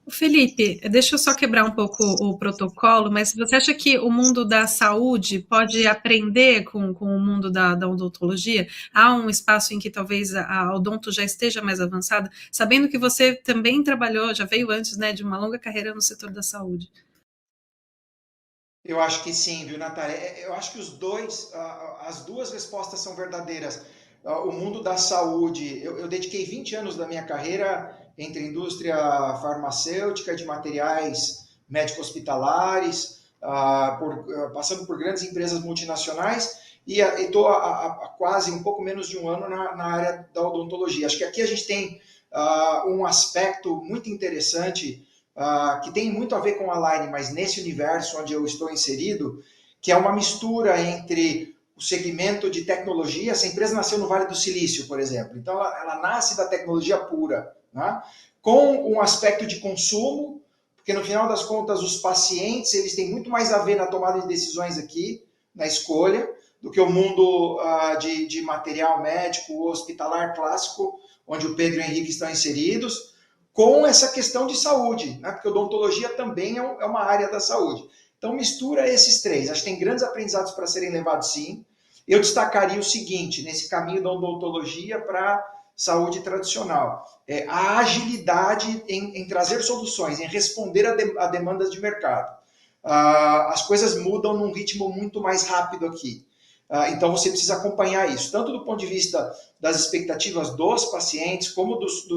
Felipe, deixa eu só quebrar um pouco o protocolo, mas você acha que o mundo da saúde pode aprender com o mundo da odontologia? Há um espaço em que talvez a odonto já esteja mais avançada, sabendo que você também trabalhou, já veio antes, né, de uma longa carreira no setor da saúde. Eu acho que sim, viu, Natália? Eu acho que as duas respostas são verdadeiras. O mundo da saúde, eu dediquei 20 anos da minha carreira entre indústria farmacêutica, de materiais médico-hospitalares, passando por grandes empresas multinacionais, e estou há quase um pouco menos de um ano na área da odontologia. Acho que aqui a gente tem um aspecto muito interessante, que tem muito a ver com a Line, mas nesse universo onde eu estou inserido, que é uma mistura entre o segmento de tecnologia. Essa empresa nasceu no Vale do Silício, por exemplo, então ela nasce da tecnologia pura, né? Com um aspecto de consumo, porque no final das contas os pacientes eles têm muito mais a ver na tomada de decisões aqui, na escolha, do que o mundo de material médico hospitalar clássico, onde o Pedro e o Henrique estão inseridos, com essa questão de saúde, né? Porque odontologia também é uma área da saúde. Então mistura esses três. Acho que tem grandes aprendizados para serem levados, sim. Eu destacaria o seguinte, nesse caminho da odontologia para saúde tradicional, a agilidade em trazer soluções, em responder a demandas de mercado. As coisas mudam num ritmo muito mais rápido aqui. Então você precisa acompanhar isso, tanto do ponto de vista das expectativas dos pacientes, como dos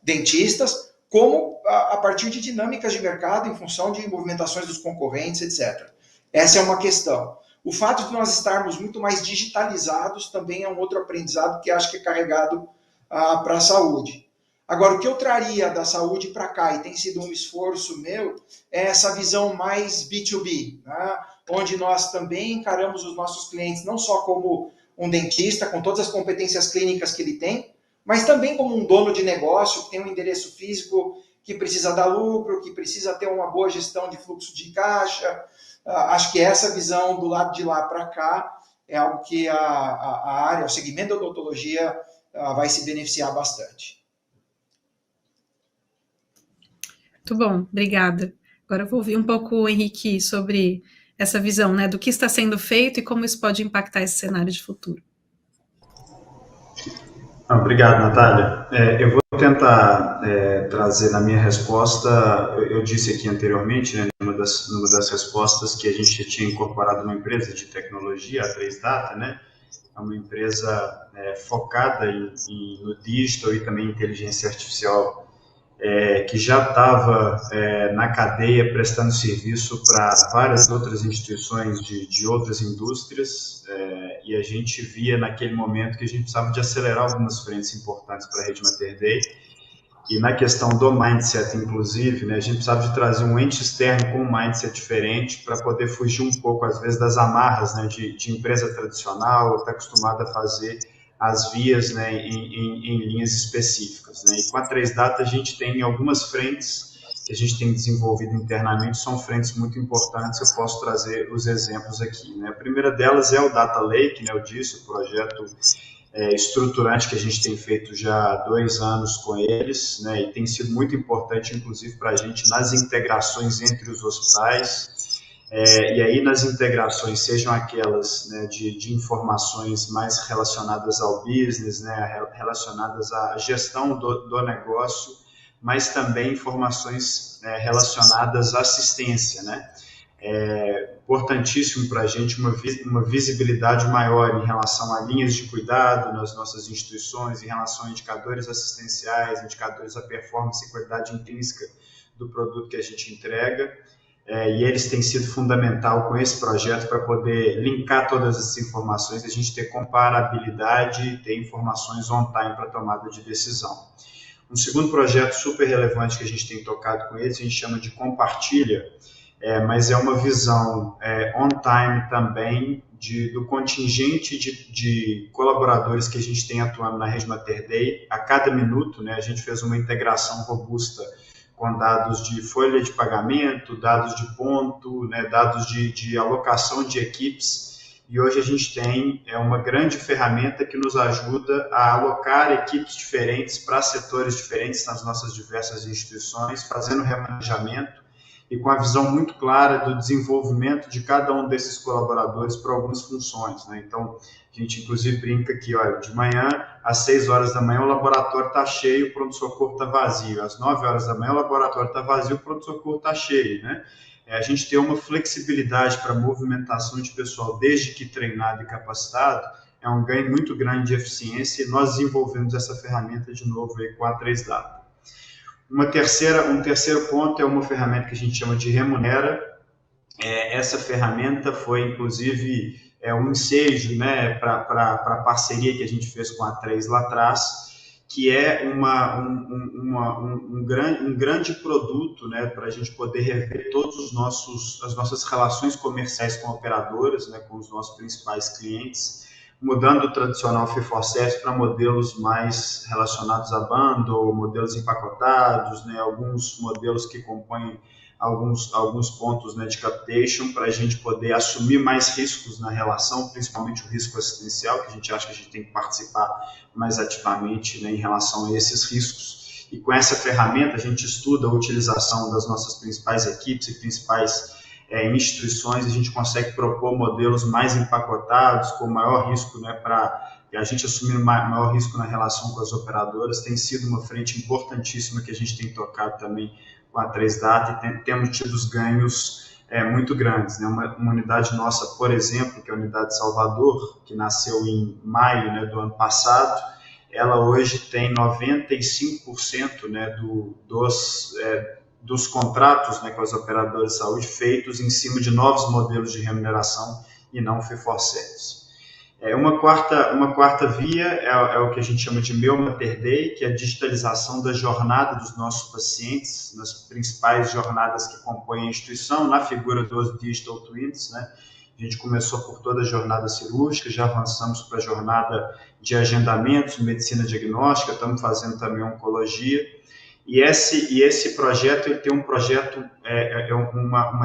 dentistas, como a partir de dinâmicas de mercado em função de movimentações dos concorrentes, etc. Essa é uma questão. O fato de nós estarmos muito mais digitalizados também é um outro aprendizado que acho que é carregado para a saúde. Agora, o que eu traria da saúde para cá, e tem sido um esforço meu, é essa visão mais B2B, né? Onde nós também encaramos os nossos clientes não só como um dentista, com todas as competências clínicas que ele tem, mas também como um dono de negócio que tem um endereço físico, que precisa dar lucro, que precisa ter uma boa gestão de fluxo de caixa. Acho que essa visão do lado de lá para cá é algo que a área, o segmento da odontologia vai se beneficiar bastante. Muito bom, obrigada. Agora eu vou ouvir um pouco o Henrique sobre essa visão, né, do que está sendo feito e como isso pode impactar esse cenário de futuro. Obrigado, Natália. Eu vou tentar trazer na minha resposta, eu disse aqui anteriormente, né, numa das respostas, que a gente tinha incorporado uma empresa de tecnologia, a 3Data, né, é uma empresa focada no digital e também em inteligência artificial, que já estava na cadeia prestando serviço para várias outras instituições de outras indústrias, e a gente via naquele momento que a gente precisava de acelerar algumas frentes importantes para a rede Mater Dei, e na questão do mindset, inclusive, né, a gente precisava de trazer um ente externo com um mindset diferente para poder fugir um pouco, às vezes, das amarras, né, de empresa tradicional, está acostumada a fazer as vias, né, em linhas específicas, né? E com a 3Data a gente tem algumas frentes que a gente tem desenvolvido internamente, são frentes muito importantes, eu posso trazer os exemplos aqui, né? A primeira delas é o Data Lake, né, eu disse, o projeto estruturante que a gente tem feito já há 2 anos com eles, né, e tem sido muito importante, inclusive, para a gente nas integrações entre os hospitais, e aí nas integrações, sejam aquelas, né, de informações mais relacionadas ao business, né, relacionadas à gestão do negócio, mas também informações relacionadas à assistência, né? É importantíssimo para a gente uma visibilidade maior em relação a linhas de cuidado nas nossas instituições, em relação a indicadores assistenciais, indicadores da performance e qualidade intrínseca do produto que a gente entrega, e eles têm sido fundamental com esse projeto para poder linkar todas essas informações, a gente ter comparabilidade e ter informações on-time para tomada de decisão. Um segundo projeto super relevante que a gente tem tocado com eles, a gente chama de Compartilha, mas é uma visão on-time também do contingente de colaboradores que a gente tem atuando na rede Mater Dei. A cada minuto, né, a gente fez uma integração robusta com dados de folha de pagamento, dados de ponto, né, dados de alocação de equipes, e hoje a gente tem uma grande ferramenta que nos ajuda a alocar equipes diferentes para setores diferentes nas nossas diversas instituições, fazendo remanejamento e com a visão muito clara do desenvolvimento de cada um desses colaboradores para algumas funções, né? Então, a gente inclusive brinca que, olha, de manhã, às 6 horas da manhã, o laboratório está cheio, o pronto-socorro está vazio. Às 9 horas da manhã, o laboratório está vazio, o pronto-socorro está cheio, né? A gente ter uma flexibilidade para movimentação de pessoal, desde que treinado e capacitado, é um ganho muito grande de eficiência, e nós desenvolvemos essa ferramenta de novo aí com a 3Data. Um terceiro ponto é uma ferramenta que a gente chama de Remunera. Essa ferramenta foi, inclusive, um ensejo, né, para a parceria que a gente fez com a 3 lá atrás, que é um grande produto, né, para a gente poder rever as nossas relações comerciais com operadoras, né, com os nossos principais clientes, mudando o tradicional fee-for-service para modelos mais relacionados a bundle, modelos empacotados, né, alguns modelos que compõem alguns pontos, né, de captation, para a gente poder assumir mais riscos na relação, principalmente o risco assistencial, que a gente acha que a gente tem que participar mais ativamente, né, em relação a esses riscos. E com essa ferramenta a gente estuda a utilização das nossas principais equipes e principais instituições, a gente consegue propor modelos mais empacotados, com maior risco, né, para a gente assumir maior risco na relação com as operadoras. Tem sido uma frente importantíssima que a gente tem tocado também com a 3Data, e temos tido os ganhos muito grandes, né? Uma unidade nossa, por exemplo, que é a unidade de Salvador, que nasceu em maio, né, do ano passado, ela hoje tem 95%, né, dos contratos, né, com as operadoras de saúde feitos em cima de novos modelos de remuneração e não fee-for-service. Uma quarta via é o que a gente chama de Meu Mater Dei, que é a digitalização da jornada dos nossos pacientes, nas principais jornadas que compõem a instituição, na figura dos Digital Twins, né? A gente começou por toda a jornada cirúrgica, já avançamos para a jornada de agendamentos, medicina diagnóstica, estamos fazendo também oncologia. E esse projeto, ele tem uma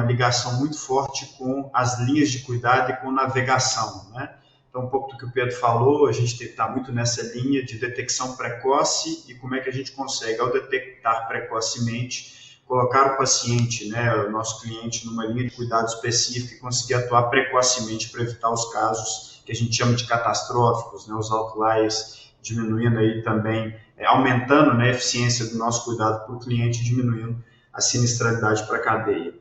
ligação muito forte com as linhas de cuidado e com navegação, né? Então, um pouco do que o Pedro falou, a gente está muito nessa linha de detecção precoce e como é que a gente consegue, ao detectar precocemente, colocar o paciente, né, o nosso cliente, numa linha de cuidado específica e conseguir atuar precocemente para evitar os casos que a gente chama de catastróficos, né, os outliers, diminuindo aí também, aumentando, né, a eficiência do nosso cuidado para o cliente, diminuindo a sinistralidade para a cadeia.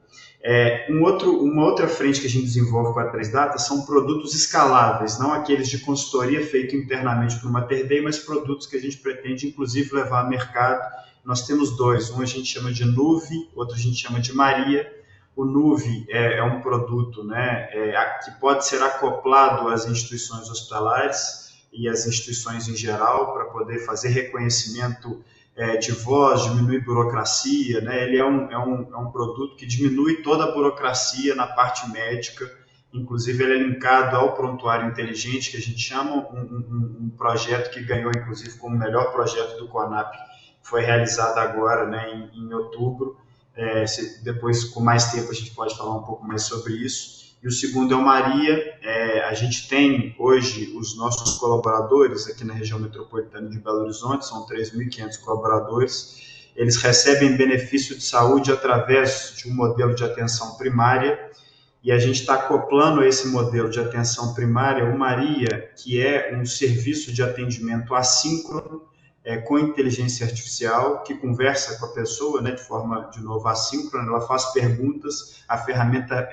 Uma outra frente que a gente desenvolve com a 3Data são produtos escaláveis, não aqueles de consultoria feito internamente para o Mater Dei, mas produtos que a gente pretende, inclusive, levar ao mercado. Nós temos dois, um a gente chama de Nuve, outro a gente chama de Maria. O Nuve é um produto, né, que pode ser acoplado às instituições hospitalares e às instituições em geral, para poder fazer reconhecimento de voz, diminuir burocracia, né? Ele é um produto que diminui toda a burocracia na parte médica, inclusive ele é linkado ao prontuário inteligente, que a gente chama, um projeto que ganhou, inclusive, como o melhor projeto do CONAP, que foi realizado agora, né, em outubro. Depois, com mais tempo, a gente pode falar um pouco mais sobre isso. E o segundo é o Maria. A gente tem hoje os nossos colaboradores aqui na região metropolitana de Belo Horizonte, são 3.500 colaboradores. Eles recebem benefício de saúde através de um modelo de atenção primária, e a gente está acoplando a esse modelo de atenção primária o Maria, que é um serviço de atendimento assíncrono, com inteligência artificial, que conversa com a pessoa, né, de forma, de novo, assíncrona. Ela faz perguntas, a ferramenta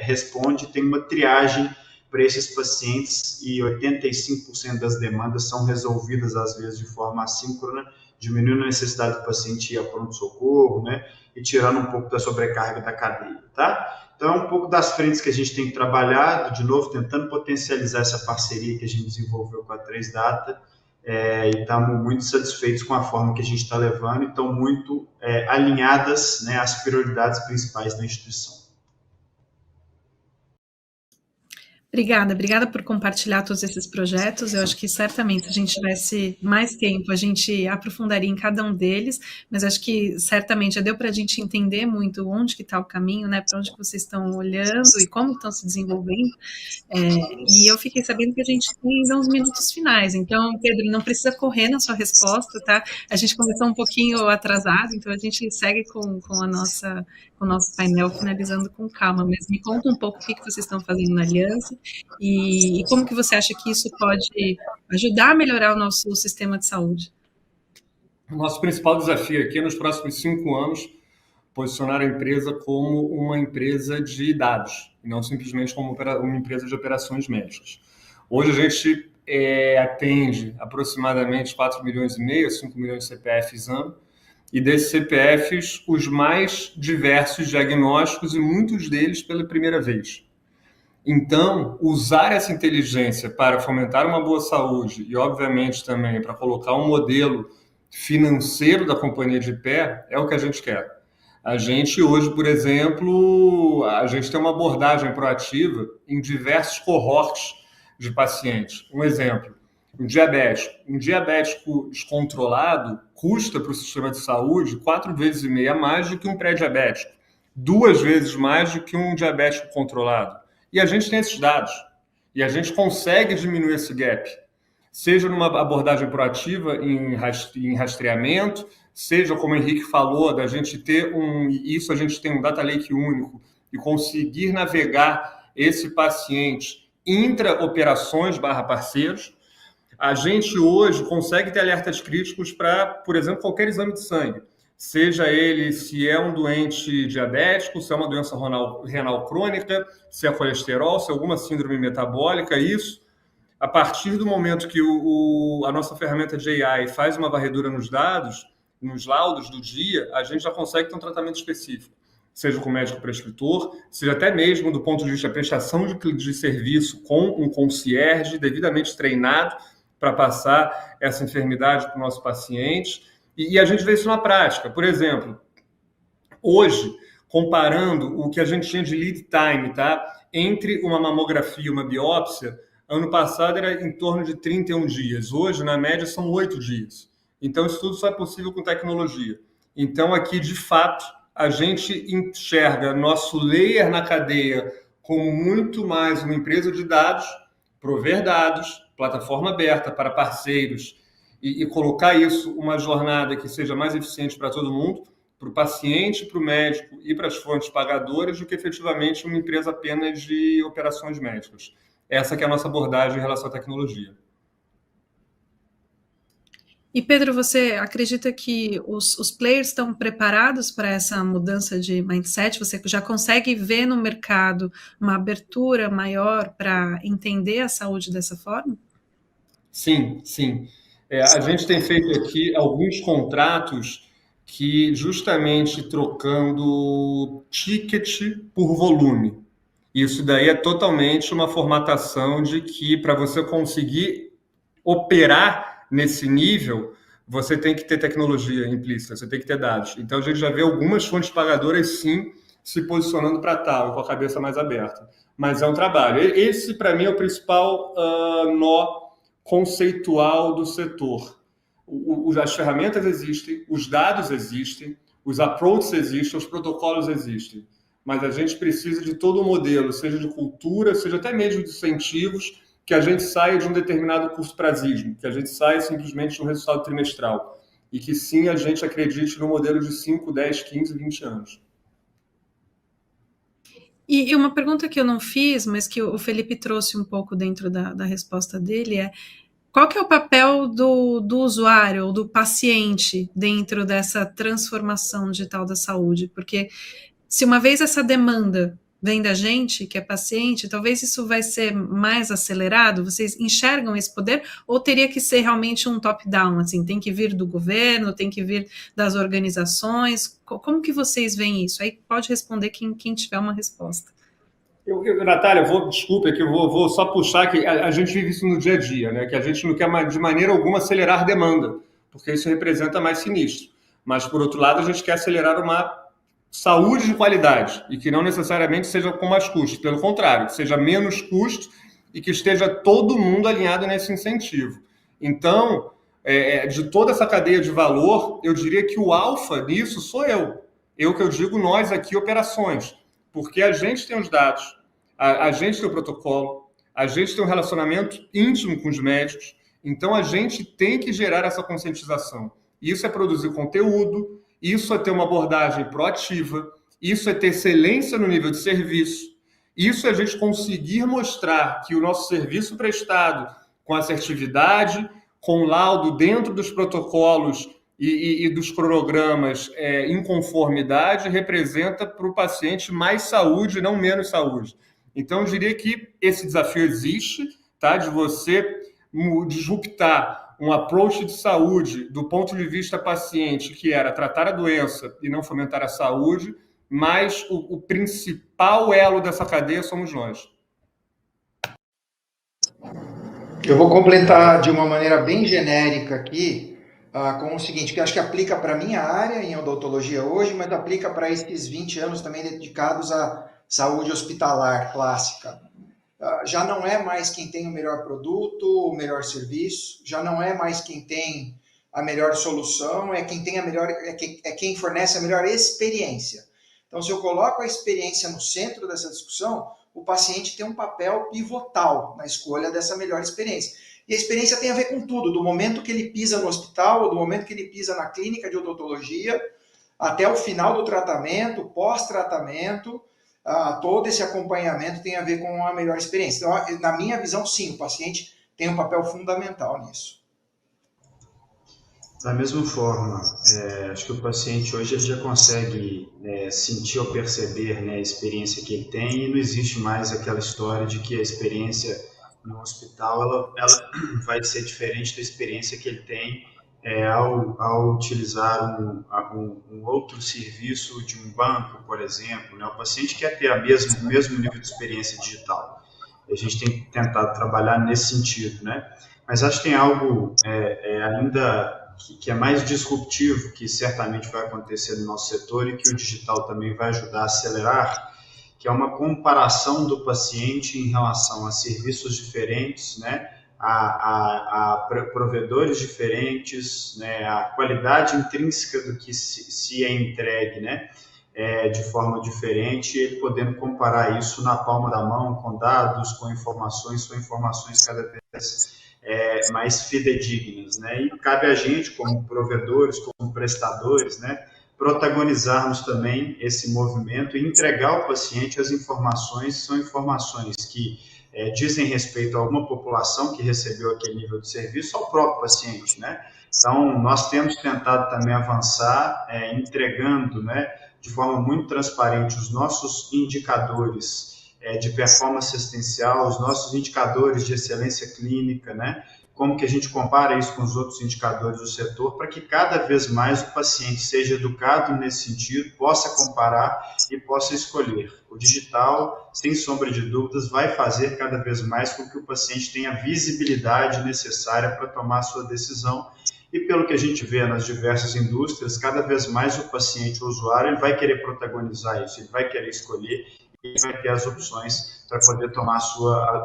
responde, tem uma triagem para esses pacientes, e 85% das demandas são resolvidas, às vezes, de forma assíncrona, diminuindo a necessidade do paciente ir a pronto-socorro, né, e tirando um pouco da sobrecarga da cadeia, tá? Então, é um pouco das frentes que a gente tem trabalhado, de novo, tentando potencializar essa parceria que a gente desenvolveu com a 3Data, e estamos muito satisfeitos com a forma que a gente está levando, e estão muito alinhadas, né, às prioridades principais da instituição. Obrigada por compartilhar todos esses projetos. Eu acho que certamente, se a gente tivesse mais tempo, a gente aprofundaria em cada um deles, mas acho que certamente já deu para a gente entender muito onde que está o caminho, né, para onde que vocês estão olhando e como estão se desenvolvendo. E eu fiquei sabendo que a gente tem ainda uns minutos finais, então, Pedro, não precisa correr na sua resposta, tá? A gente começou um pouquinho atrasado, então a gente segue com o nosso painel, finalizando com calma, mas me conta um pouco o que vocês estão fazendo na Aliança e como que você acha que isso pode ajudar a melhorar o nosso sistema de saúde. O nosso principal desafio aqui é, nos próximos 5 anos, posicionar a empresa como uma empresa de dados, e não simplesmente como uma empresa de operações médicas. Hoje a gente atende aproximadamente 4,5 milhões, 5 milhões de CPFs ano, e desses CPFs, os mais diversos diagnósticos, e muitos deles pela primeira vez. Então, usar essa inteligência para fomentar uma boa saúde e, obviamente, também para colocar um modelo financeiro da companhia de pé é o que a gente quer. A gente hoje, por exemplo, a gente tem uma abordagem proativa em diversos cohortes de pacientes. Um exemplo, um diabético descontrolado custa para o sistema de saúde 4,5 vezes mais do que um pré-diabético, 2 vezes mais do que um diabético controlado. E a gente tem esses dados, e a gente consegue diminuir esse gap, seja numa abordagem proativa em rastreamento, seja, como o Henrique falou, da gente ter a gente tem um data lake único e conseguir navegar esse paciente intra-operações /parceiros. A gente hoje consegue ter alertas críticos para, por exemplo, qualquer exame de sangue, seja ele se é um doente diabético, se é uma doença renal crônica, se é colesterol, se é alguma síndrome metabólica. Isso, a partir do momento que a nossa ferramenta de AI faz uma varredura nos dados, nos laudos do dia, a gente já consegue ter um tratamento específico, seja com o médico prescritor, seja até mesmo do ponto de vista da prestação de serviço com um concierge devidamente treinado para passar essa enfermidade para o nosso paciente. E a gente vê isso na prática. Por exemplo, hoje, comparando o que a gente tinha de lead time, tá? Entre uma mamografia e uma biópsia, ano passado era em torno de 31 dias. Hoje, na média, são 8 dias. Então, isso tudo só é possível com tecnologia. Então, aqui, de fato, a gente enxerga nosso layer na cadeia como muito mais uma empresa de dados, prover dados, plataforma aberta para parceiros, e colocar isso uma jornada que seja mais eficiente para todo mundo, para o paciente, para o médico e para as fontes pagadoras, do que efetivamente uma empresa apenas de operações médicas. Essa que é a nossa abordagem em relação à tecnologia. E Pedro, você acredita que os players estão preparados para essa mudança de mindset? Você já consegue ver no mercado uma abertura maior para entender a saúde dessa forma? Sim. A gente tem feito aqui alguns contratos que justamente trocando ticket por volume. Isso daí é totalmente uma formatação de que para você conseguir operar nesse nível, você tem que ter tecnologia implícita, você tem que ter dados. Então, a gente já vê algumas fontes pagadoras, sim, se posicionando para tal, com a cabeça mais aberta. mas é um trabalho. Esse, para mim, é o principal nó conceitual do setor. As ferramentas existem, os dados existem, os approaches existem, os protocolos existem, mas a gente precisa de todo o modelo, seja de cultura, seja até mesmo de incentivos, que a gente saia de um determinado curto-prazismo, que a gente saia simplesmente de um resultado trimestral, e que sim, a gente acredite no modelo de 5, 10, 15, 20 anos. E uma pergunta que eu não fiz, mas que o Felipe trouxe um pouco dentro da resposta dele é: qual que é o papel do usuário ou do paciente dentro dessa transformação digital da saúde? Porque se uma vez essa demanda vem da gente, que é paciente, talvez isso vai ser mais acelerado. Vocês enxergam esse poder? Ou teria que ser realmente um top-down? Assim, tem que vir do governo, tem que vir das organizações? Como que vocês veem isso? Aí pode responder quem tiver uma resposta. Natália, desculpa, que eu vou só puxar que a gente vive isso no dia a dia, né? Que a gente não quer de maneira alguma acelerar demanda, porque isso representa mais sinistro. Mas, por outro lado, a gente quer acelerar uma saúde de qualidade e que não necessariamente seja com mais custo, pelo contrário, que seja menos custo e que esteja todo mundo alinhado nesse incentivo. Então, de toda essa cadeia de valor, eu diria que o alfa nisso sou eu. Eu que eu digo nós aqui, operações, porque a gente tem os dados, a gente tem o protocolo, a gente tem um relacionamento íntimo com os médicos, então a gente tem que gerar essa conscientização. Isso é produzir conteúdo, isso é ter uma abordagem proativa, isso é ter excelência no nível de serviço, isso é a gente conseguir mostrar que o nosso serviço prestado com assertividade, com laudo dentro dos protocolos e dos cronogramas em conformidade, representa para o paciente mais saúde, não menos saúde. Então, eu diria que esse desafio existe, tá? De você disruptar um approach de saúde do ponto de vista paciente, que era tratar a doença e não fomentar a saúde, mas o principal elo dessa cadeia somos nós. Eu vou completar de uma maneira bem genérica aqui, com o seguinte, que acho que aplica para a minha área em odontologia hoje, mas aplica para esses 20 anos também dedicados à saúde hospitalar clássica. Já não é mais quem tem o melhor produto, o melhor serviço, já não é mais quem tem a melhor solução, é quem tem a melhor, quem fornece a melhor experiência. Então, se eu coloco a experiência no centro dessa discussão, o paciente tem um papel pivotal na escolha dessa melhor experiência. E a experiência tem a ver com tudo, do momento que ele pisa no hospital, do momento que ele pisa na clínica de odontologia, até o final do tratamento, pós-tratamento, todo esse acompanhamento tem a ver com a melhor experiência. Então, na minha visão, sim, o paciente tem um papel fundamental nisso. Da mesma forma, acho que o paciente hoje ele já consegue sentir ou perceber, né, a experiência que ele tem, e não existe mais aquela história de que a experiência no hospital ela vai ser diferente da experiência que ele tem ao utilizar um outro serviço de um banco, por exemplo, né? O paciente quer ter o mesmo nível de experiência digital. A gente tem tentado trabalhar nesse sentido, né? Mas acho que tem algo ainda que é mais disruptivo, que certamente vai acontecer no nosso setor e que o digital também vai ajudar a acelerar, que é uma comparação do paciente em relação a serviços diferentes, né? A provedores diferentes, né, a qualidade intrínseca do que se é entregue, né, de forma diferente, ele podendo comparar isso na palma da mão, com dados, com informações, são informações cada vez mais fidedignas, né, e cabe a gente, como provedores, como prestadores, né, protagonizarmos também esse movimento e entregar ao paciente as informações, são informações que dizem respeito a alguma população que recebeu aquele nível de serviço, ao próprio paciente, né? Então, nós temos tentado também avançar, entregando, né, de forma muito transparente os nossos indicadores de performance assistencial, os nossos indicadores de excelência clínica, né? Como que a gente compara isso com os outros indicadores do setor, para que cada vez mais o paciente seja educado nesse sentido, possa comparar e possa escolher. O digital, sem sombra de dúvidas, vai fazer cada vez mais com que o paciente tenha a visibilidade necessária para tomar a sua decisão. E pelo que a gente vê nas diversas indústrias, cada vez mais o paciente, o usuário, ele vai querer protagonizar isso, ele vai querer escolher ele vai ter as opções para poder tomar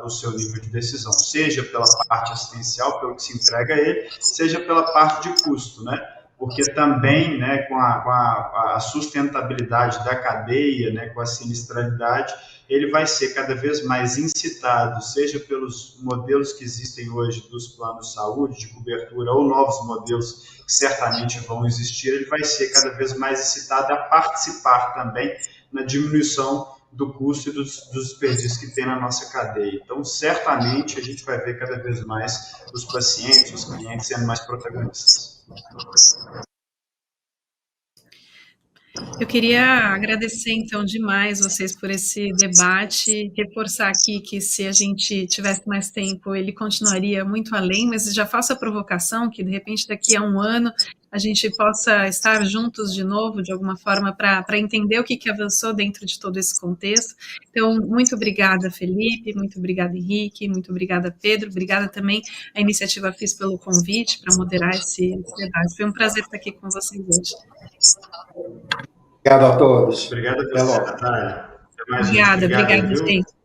o seu nível de decisão, seja pela parte assistencial, pelo que se entrega a ele, seja pela parte de custo, né? Porque também, né, com a sustentabilidade da cadeia, né, com a sinistralidade, ele vai ser cada vez mais incitado, seja pelos modelos que existem hoje dos planos de saúde, de cobertura, ou novos modelos que certamente vão existir, ele vai ser cada vez mais incitado a participar também na diminuição do custo e dos desperdícios que tem na nossa cadeia. Então, certamente, a gente vai ver cada vez mais os pacientes, os clientes sendo mais protagonistas. Eu queria agradecer, então, demais vocês por esse debate, reforçar aqui que se a gente tivesse mais tempo, ele continuaria muito além, mas já faço a provocação que, de repente, daqui a um ano, a gente possa estar juntos de novo, de alguma forma, para entender o que avançou dentro de todo esse contexto. Então, muito obrigada, Felipe, muito obrigada, Henrique, muito obrigada, Pedro, obrigada também à Iniciativa FIS pelo convite para moderar esse debate. Foi um prazer estar aqui com vocês hoje. Obrigado a todos. Obrigado a você, Natália. Obrigada, gente.